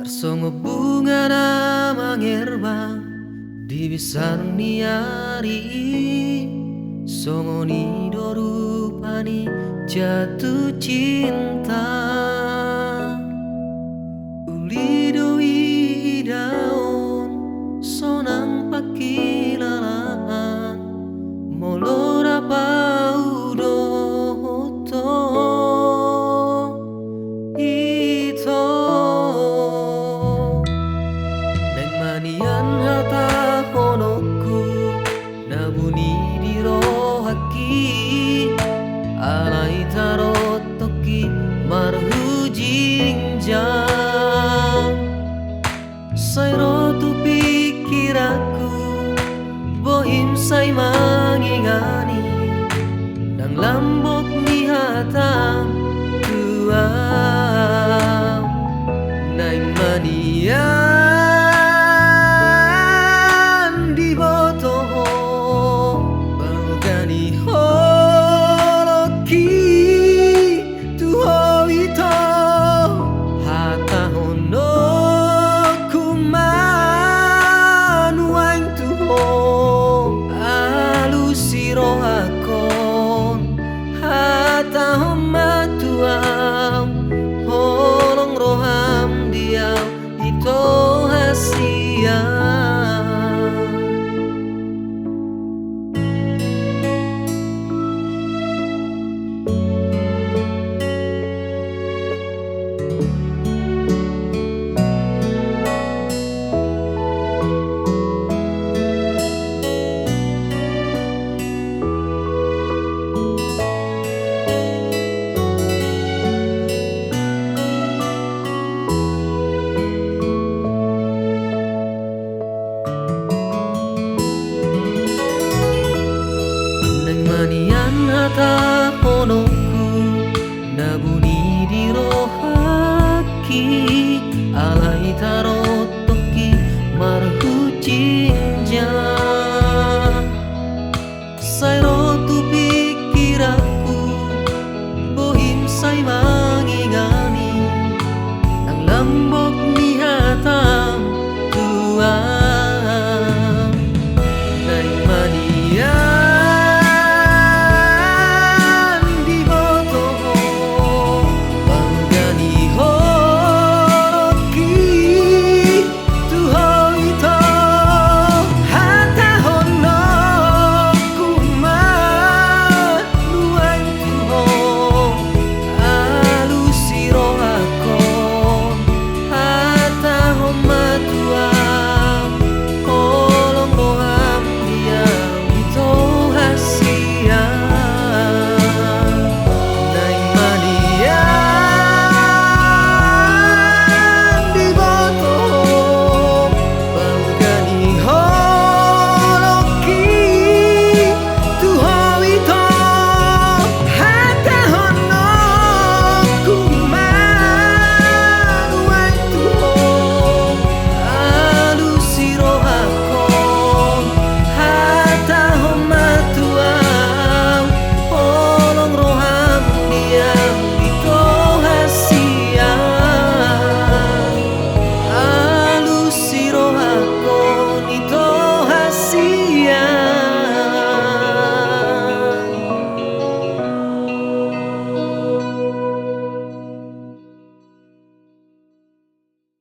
Tersongo bunga na mangerbang di bisan ni ari, songo ni dorupani jatuh cinta. Uli doi daun sonang pakilalaan molora paudo to ito neng manian hata honoku nabuni di rohaki alai tarot toki marhu jingjang sai rotu pikiraku bohim sai mangingani nang lambok ni hatam tuam nang manian di botoho balgani holoki tuho ito hata hono kuman wang tuho alusiro hakon hata homatuam holong roham diam ito hasia. Manian hata honoku nabuni di rohaki alai tarot